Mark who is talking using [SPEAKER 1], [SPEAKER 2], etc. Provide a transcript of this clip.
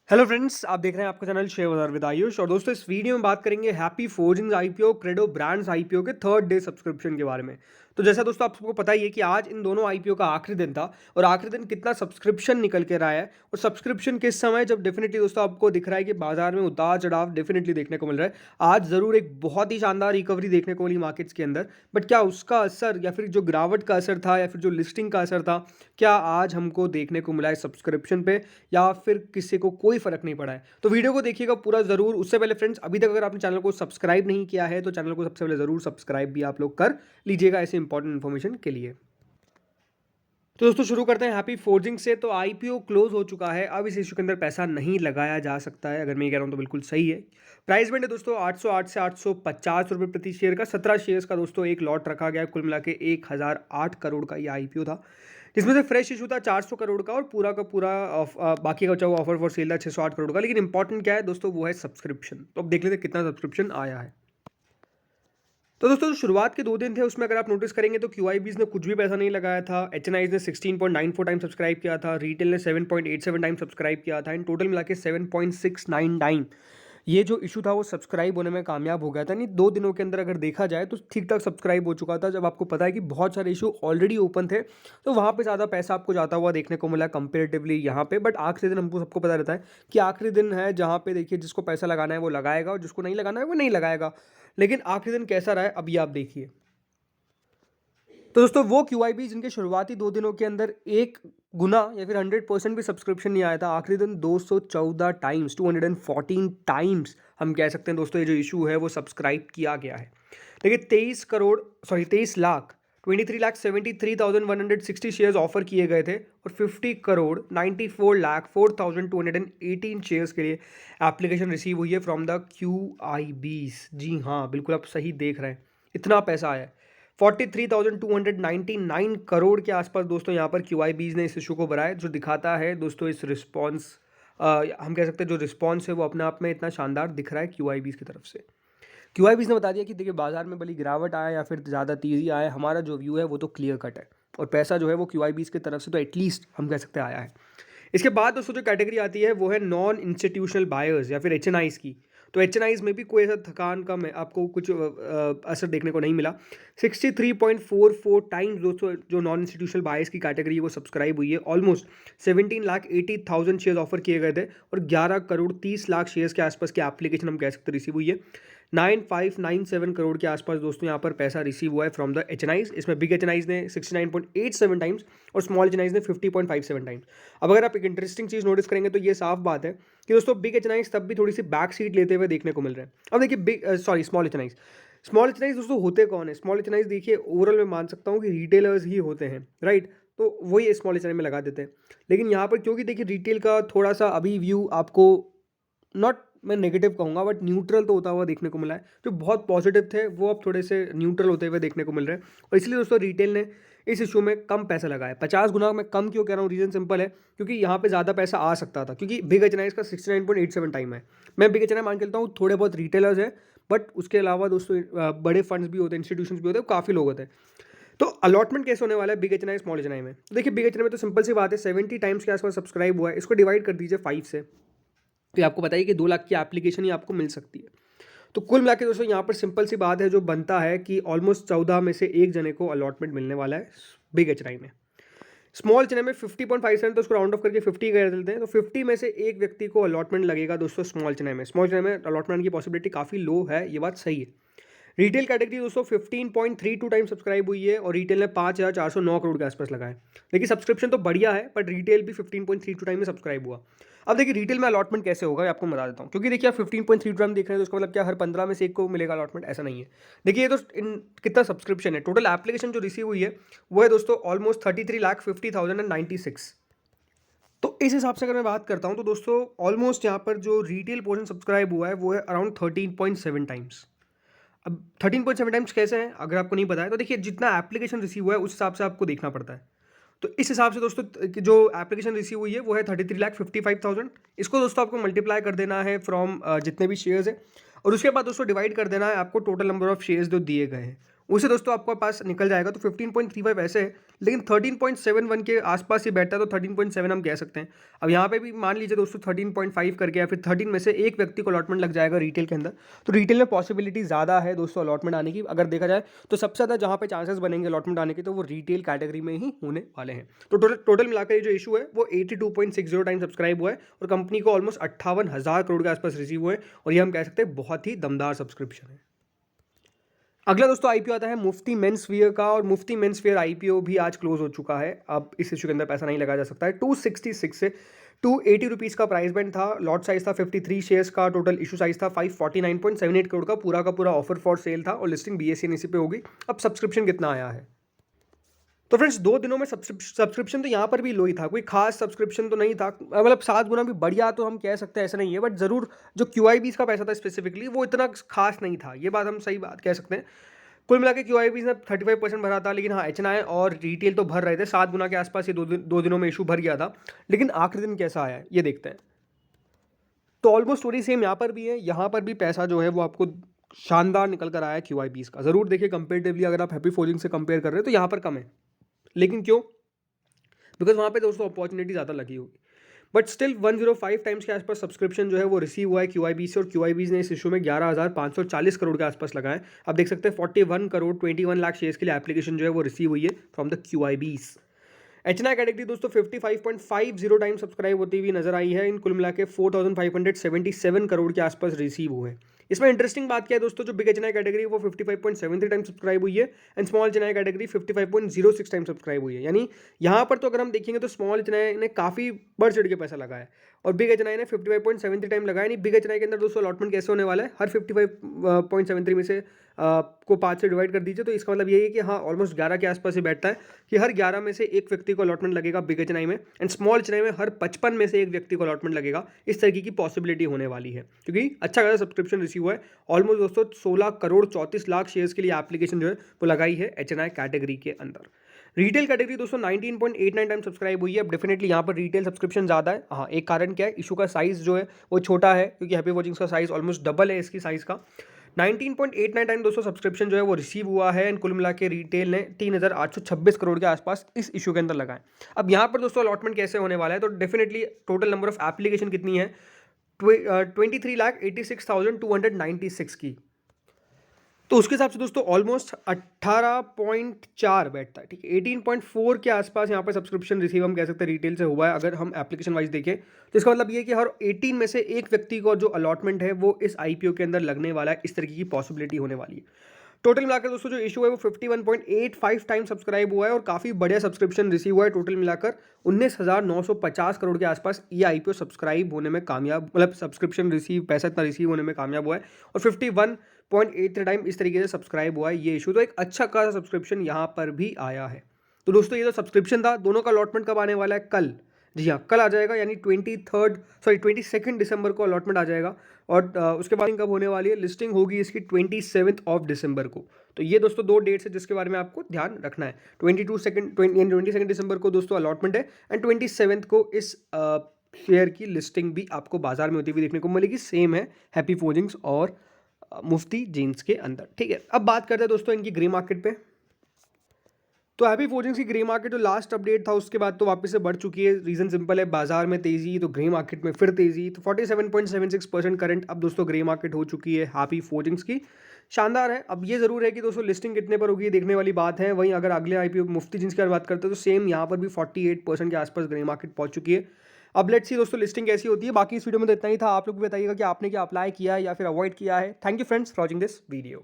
[SPEAKER 1] Hello friends, आप देख रहे हैं आपका चैनल शेयर बाजार विद आयुष। और दोस्तों, इस वीडियो में बात करेंगे happy forgings IPO, credo brands IPO के थर्ड डे सब्सक्रिप्शन के बारे में। तो जैसा दोस्तों आप सबको पता ही है कि आज इन दोनों आईपीओ का आखिरी दिन था और आखिरी दिन कितना सब्सक्रिप्शन निकल के रहा है और सब्सक्रिप्शन किस समय, जब डेफिनेटली दोस्तों आपको दिख रहा है कि बाजार में उतार चढ़ाव डेफिनेटली देखने को मिल रहा है। आज जरूर एक बहुत ही शानदार रिकवरी देखने को मिली मार्केट्स के अंदर, बट क्या उसका असर या फिर जो गिरावट का असर था या फिर जो लिस्टिंग का असर था, क्या आज हमको देखने को मिला है सब्सक्रिप्शन पे, या फिर किसी को कोई फर्क नहीं पड़ा है? तो वीडियो को देखिएगा पूरा जरूर। उससे पहले फ्रेंड्स, अभी तक अगर आपने चैनल को सब्सक्राइब नहीं किया है तो चैनल को सबसे पहले जरूर सब्सक्राइब भी आप लोग कर लीजिएगा ऐसे इंपॉर्टेंट इन्फॉर्मेशन के लिए। तो दोस्तों शुरू करते हैं हैप्पी फोर्जिंग से। तो आईपीओ क्लोज हो चुका है, अब इस इशू के अंदर पैसा नहीं लगाया जा सकता है। अगर मैं ये कह रहा हूँ तो बिल्कुल सही है। प्राइस बैंड है दोस्तों 808 से 850 रुपये प्रति शेयर का। 17 शेयर्स का दोस्तों एक लॉट रखा गया। कुल मिला के 1008 करोड़ का ये आईपीओ था, जिसमें से फ्रेश इशू था 400 करोड़ का और पूरा का पूरा बाकी का बचा हुआ ऑफर फॉर सेल था 608 करोड़ का। लेकिन इंपॉर्टेंट क्या है दोस्तों, वो है सब्सक्रिप्शन। तो अब देख लेते हैं कितना सब्सक्रिप्शन आया है। तो दोस्तों जो शुरुआत के 2 दिन थे उसमें अगर आप नोटिस करेंगे तो क्यूआईबीज ने कुछ भी पैसा नहीं लगाया था। एचएनआईज ने 16.94 टाइम सब्सक्राइब किया था। रिटेल ने 7.87 टाइम सब्सक्राइब किया था। इन टोटल मिला के 7.69 टाइम ये जो इशू था वो सब्सक्राइब होने में कामयाब हो गया था। नहीं, 2 दिनों के अंदर अगर देखा जाए तो ठीक ठाक सब्सक्राइब हो चुका था। जब आपको पता है कि बहुत सारे इशू ऑलरेडी ओपन थे तो वहाँ पे ज़्यादा पैसा आपको जाता हुआ देखने को मिला कंपेरेटिवली यहाँ पे। बट आखिरी दिन हमको सबको पता रहता है कि आखिरी दिन है जहाँ पे देखिए जिसको पैसा लगाना है वो लगाएगा और जिसको नहीं लगाना है वो नहीं लगाएगा। लेकिन आखिरी दिन कैसा रहा है अभी आप देखिए। तो दोस्तों वो क्यूआईबी जिनके शुरुआती 2 दिनों के अंदर एक गुना या फिर 100% भी सब्सक्रिप्शन नहीं आया था, आखिरी दिन 214 टाइम्स 214 टाइम्स हम कह सकते हैं दोस्तों ये जो इशू है वो सब्सक्राइब किया गया है। देखिए 23 लाख 23,73,160 शेयर्स ऑफर किए गए थे और 50,94,04,218 शेयर्स के लिए एप्लीकेशन रिसीव हुई है फ्रॉम द क्यूआईबीज। जी हाँ, बिल्कुल आप सही देख रहे हैं, इतना पैसा आया है। 43,299 करोड़ के आसपास दोस्तों यहाँ पर क्यूआईबीज ने इस इशू को भरा है, जो दिखाता है दोस्तों इस रिस्पॉन्स, हम कह सकते हैं जो रिस्पॉन्स है वो अपने आप में इतना शानदार दिख रहा है क्यूआईबीज की तरफ से। क्यूआईबीज ने बता दिया कि देखिए बाजार में भली गिरावट आया या फिर ज़्यादा तेज़ी आए, हमारा जो व्यू है वो तो क्लियर कट है और पैसा जो है वो क्यूआईबीज की तरफ से तो एटलीस्ट हम कह सकते हैं आया है। इसके बाद दोस्तों जो कैटेगरी आती है वो है नॉन इंस्टीट्यूशनल बायर्स या फिर एचएनआईज की। तो एचएनआईज में भी कोई ऐसा थकान का आपको कुछ असर देखने को नहीं मिला। 63.44 टाइम्स दोस्तों जो नॉन इंस्टीट्यूशनल बायर्स की कैटेगरी है वो सब्सक्राइब हुई है। ऑलमोस्ट 17,80,000 शेयर्स ऑफर किए गए थे और 11,30,00,000 शेयर्स के आसपास की एप्लीकेशन हम कह सकते रिसीव हुई है। 9597 करोड़ के आसपास दोस्तों यहाँ पर पैसा रिसीव हुआ है फ्रॉम द एचएनआईज। इसमें बिग एचएनआईज ने 69.87 टाइम्स और स्मॉल एचएनआईज ने 50.57 टाइम्स। अब अगर आप एक इंटरेस्टिंग चीज़ नोटिस करेंगे तो ये साफ बात है कि दोस्तों बिग एचएनआईज तब भी थोड़ी सी बैक सीट लेते हुए देखने को मिल रहे हैं। अब देखिए स्मॉल एचएनआईज दोस्तों होते कौन है? स्मॉल एचएनआईज देखिए ओवरऑल मैं मान सकता हूँ कि रिटेलर्स ही होते हैं, राइट? तो वही स्मॉल एचएनआई में लगा देते हैं। लेकिन यहाँ पर क्योंकि देखिए रिटेल का थोड़ा सा अभी व्यू आपको नॉट मैं नेगेटिव कहूँगा बट न्यूट्रल तो होता हुआ देखने को मिला है। जो बहुत पॉजिटिव थे वो अब थोड़े से न्यूट्रल होते हुए देखने को मिल रहे हैं और इसलिए दोस्तों रिटेल ने इस इशू में कम पैसा लगाया। 50 गुना मैं कम क्यों कह रहा हूँ, रीज़न सिंपल है क्योंकि यहाँ पे ज़्यादा पैसा आ सकता था, क्योंकि बिग एचएनआई का 69.87 टाइम है। मैं बिग एचएनआई मान के चलता हूँ थोड़े बहुत रिटेलर्स हैं, बट उसके अलावा दोस्तों बड़े फंड्स भी होते हैं, इंस्टीट्यूशंस भी होते हैं, काफ़ी लोग होते हैं। तो अलॉटमेंट कैसे होने वाला है बिग एचएनआई स्मॉल एचएनआई में? तो देखिए बिग एचएनआई में तो सिंपल सी बात है, 70 टाइम्स के आसपास सब्सक्राइब हुआ है, इसको डिवाइड कर दीजिए 5 से, तो आपको बताइए कि 2 लाख की एप्लीकेशन ही आपको मिल सकती है। तो कुल मिला के दोस्तों यहाँ पर सिंपल सी बात है जो बनता है कि ऑलमोस्ट 14 में से एक जने को अलॉटमेंट मिलने वाला है बिग एचएनआई में। स्मॉल एचएनआई में 50.57 तो उसको राउंड ऑफ करके 50 कर देते हैं, तो 50 में से एक व्यक्ति को अलॉटमेंट लगेगा दोस्तों स्मॉल एचएनआई में। स्मॉल एचएनआई में अलॉटमेंट की पॉसिबिलिटी काफ़ी लो है, ये बात सही है। रिटेल कैटेगरी दोस्तों 15.32 टाइम सब्सक्राइब हुई है और रिटेल ने 5,409 करोड़ के आसपास लगाए। देखिए सब्सक्रिप्शन तो बढ़िया है बट रिटेल भी 15.32 टाइम में सब्सक्राइब हुआ। अब देखिए रिटेल में अलॉटमेंट कैसे होगा आपको बता देता हूँ, क्योंकि देखिए आप 15.32 टाइम देख रहे हैं तो उसका मतलब क्या हर 15 में से एक को मिलेगा अलॉटमेंट? ऐसा नहीं है। देखिए ये तो कितना सब्सक्रिप्शन है, टोटल एप्लीकेशन जो रिसीव हुई है वो है दोस्तों ऑलमोस्ट 33,50,096। तो इस हिसाब से अगर मैं बात करता हूँ तो दोस्तों ऑलमोस्ट यहाँ पर जो रिटेल पोर्शन सब्सक्राइब हुआ है वो है अराउंड 13.7 टाइम्स। अब 13.7 टाइम्स कैसे हैं अगर आपको नहीं पता है तो देखिए जितना एप्लीकेशन रिसीव हुआ है उस हिसाब से आपको देखना पड़ता है। तो इस हिसाब से दोस्तों जो एप्लीकेशन रिसीव हुई है वो है 33,55,000। इसको दोस्तों आपको मल्टीप्लाई कर देना है फ्रॉम जितने भी शेयर्स हैं और उसके बाद दोस्तों डिवाइड कर देना है आपको टोटल नंबर ऑफ शेयर्स जो दिए गए हैं उसे दोस्तों आपके पास निकल जाएगा, तो 15.35 ऐसे है, लेकिन 13.71 के आसपास ही बैठता है, तो 13.7 हम कह सकते हैं। अब यहाँ पे भी मान लीजिए दोस्तों 13.5 करके या फिर 13 में से एक व्यक्ति को अलॉटमेंट लग जाएगा रिटेल के अंदर, तो रिटेल में पॉसिबिलिटी ज़्यादा है दोस्तों अलॉटमेंट आने की। अगर देखा जाए तो सबसे ज़्यादा जहाँ पे चांसेस बनेंगे अलॉटमेंट आने के, तो वो रिटेल कैटेगरी में ही होने वाले हैं। तो टोटल मिलाकर ये जो इशू है वो 82.60 टाइम सब्सक्राइब हुआ है और कंपनी को ऑलमोस्ट 58,000 करोड़ के आसपास रिसीव हुए हैं, और ये हम कह सकते हैं बहुत ही दमदार सब्सक्रिप्शन है। अगला दोस्तों आईपीओ आता है मुफ्ती मेंस वियर का, और मुफ्ती मेंस वियर आईपीओ भी आज क्लोज हो चुका है। अब इस इशू के अंदर पैसा नहीं लगाया जा सकता है। 266 से 280 रुपीज़ का प्राइस बैंड था, लॉट साइज था 53 शेयर्स का, टोटल इशू साइज था 549.78 करोड़ का पूरा ऑफर फॉर सेल था, और लिस्टिंग बीएसई एनएसई पे होगी। अब सब्सक्रिप्शन कितना आया है, तो फ्रेंड्स 2 दिनों में सब्सक्रिप्शन तो यहाँ पर भी लो ही था, कोई खास सब्सक्रिप्शन तो नहीं था, मतलब 7 गुना भी बढ़िया तो हम कह सकते हैं ऐसा नहीं है, बट ज़रूर जो QIBs का पैसा था स्पेसिफिकली वो इतना खास नहीं था, ये बात हम सही बात कह सकते हैं। कुल मिला के QIBs ने 35% भरा था, लेकिन हाँ HNI और रिटेल तो भर रहे थे, 7 गुना के आसपास ये दो दिनों में इशू भर गया था। लेकिन आखिरी दिन कैसा आया है ये देखते हैं। तो ऑलमोस्ट स्टोरी सेम यहाँ पर भी है, यहाँ पर भी पैसा जो है वो आपको शानदार निकल कर आया है QIBs का। ज़रूर देखिए कंपेरेटिवली अगर आप हैप्पी फोर्जिंग से कंपेयर कर रहे हो तो यहाँ पर कम है, लेकिन क्यों? बिकॉज वहाँ पे दोस्तों अपॉर्चुनिटी ज़्यादा लगी होगी, बट स्टिल 105 टाइम्स के आसपास सब्सक्रिप्शन जो है वो रिसीव हुआ है QIB से, और QIBs ने इस इशू में 11,540 करोड़ के आसपास लगाए। आप देख सकते हैं 41 करोड़ 21 लाख शेयर्स के लिए एप्लीकेशन जो है वो रिसीव हुई है from the QIBs। HNI category दोस्तों 55.50 टाइम सब्सक्राइब होती हुई नजर आई है। इन कुल मिला के 4,577 करोड़ के आसपास रिसीव हुए हैं। इसमें इंटरेस्टिंग बात क्या है दोस्तों, जो बिग HNI कैटेगरी है वो 55.73 टाइम सब्सक्राइब हुई है, and small HNI category 55.06 time subscribe हुई है। यानी यहाँ पर तो अगर हम देखेंगे तो स्मॉल HNI ने काफ़ी बढ़ चढ़ के पैसा लगाया है, और बिग HNI ने 55.73 टाइम लगाया। नहीं, बिग HNI के अंदर दोस्तों अलॉटमेंट कैसे होने वाला है, हर 55.73 में से को 5 से डिवाइड कर दीजिए, तो इसका मतलब यही है कि हाँ ऑलमोस्ट 11 के आसपास ही बैठता है कि हर 11 में से एक व्यक्ति को अलॉटमेंट लगेगा बिग HNI में, एंड स्मॉल HNI में हर 55 में से एक व्यक्ति को अलॉटमेंट लगेगा। इस तरीके की पॉसिबिलिटी होने वाली है, क्योंकि अच्छा खासा सब्सक्रिप्शन रिसीव हुआ है। ऑलमोस्ट दोस्तों 16 करोड़ 34 लाख शेयर्स के लिए एप्लीकेशन जो है वो लगाई है HNI कैटेगरी के अंदर। रिटेल कैटेगरी दोस्तों 19.89 टाइम सब्सक्राइब हुई है। अब डेफिनेटली यहाँ पर रिटेल सब्सक्रिप्शन ज़्यादा है। हाँ, एक कारण क्या है, इशू का साइज जो है वो छोटा है, क्योंकि हैप्पी वॉचिंग्स का साइज ऑलमोस्ट डबल है इसकी साइज का। 19.89 टाइम दोस्तों सब्सक्रिप्शन जो है वो रिसीव हुआ है, एंड कुल मिला के रिटेल ने 3,826 करोड़ के आसपास इस इशू के अंदर लगाए। अब यहाँ पर दोस्तों अलॉटमेंट कैसे होने वाला है, तो definitely total number of application कितनी है, 23,86,296 की, तो उसके हिसाब से दोस्तों ऑलमोस्ट 18.4 बैठता है, ठीक है। 18.4 के आसपास यहाँ पर सब्सक्रिप्शन रिसीव हम कह सकते हैं रिटेल से हुआ है। अगर हम एप्लीकेशन वाइज देखें तो इसका मतलब ये है कि हर 18 में से एक व्यक्ति को जो अलॉटमेंट है वो इस IPO के अंदर लगने वाला है, इस तरीके की पॉसिबिलिटी होने वाली है। टोटल मिलाकर दोस्तों जो इशू है वो 51.85 टाइम सब्सक्राइब हुआ है, और काफ़ी बढ़िया सब्सक्रिप्शन रिसीव हुआ है। टोटल मिलाकर 19,950 करोड़ के आसपास ये IPO सब्सक्राइब होने में कामयाब, मतलब सब्सक्रिप्शन रिसीव, पैसा इतना रिसीव होने में कामयाब हुआ है, और 51.83 टाइम इस तरीके से सब्सक्राइब हुआ है ये इशू। तो एक अच्छा खासा सब्सक्रिप्शन यहाँ पर भी आया है। तो दोस्तों ये जो सब्सक्रिप्शन था, दोनों का अलॉटमेंट कब आने वाला है, कल। जी हाँ, कल आ जाएगा, यानी 22 दिसंबर को अलॉटमेंट आ जाएगा, और उसके बाद कब होने वाली है, लिस्टिंग होगी इसकी 27 दिसंबर को। तो ये दोस्तों 2 डेट्स है जिसके बारे में आपको ध्यान रखना है। 22 दिसंबर को दोस्तों अलॉटमेंट है, एंड 27 को इस शेयर की लिस्टिंग भी आपको बाजार में होती हुई देखने को मिलेगी। सेम है हैप्पी फोर्जिंग्स और मुफ्ती जीन्स के अंदर, ठीक है। अब बात करते हैं दोस्तों इनकी ग्रे मार्केट पे। तो हैप्पी फोर्जिंग्स की ग्रे मार्केट जो लास्ट अपडेट था उसके बाद तो वापस से बढ़ चुकी है। रीज़न सिंपल है, बाजार में तेज़ी, तो ग्रे मार्केट में फिर तेज़ी। तो 47.76% करंट अब दोस्तों ग्रे मार्केट हो चुकी है हैप्पी फोर्जिंग्स की। शानदार है। अब ये ज़रूर है कि दोस्तों लिस्टिंग कितने पर होगी ये देखने वाली बात है। वहीं अगर अगले IPO मुफ्ती जीन्स की बात करते हैं तो सेम यहाँ पर भी 48% के आसपास ग्रे मार्केट पहुँच चुकी है। अब लेट्स सी दोस्तों लिस्टिंग कैसी होती है। बाकी इस वीडियो में तो इतना ही था। आप लोग भी बताइएगा कि आपने क्या अप्लाई किया है या फिर अवॉइड किया है। Thank you friends for watching this video.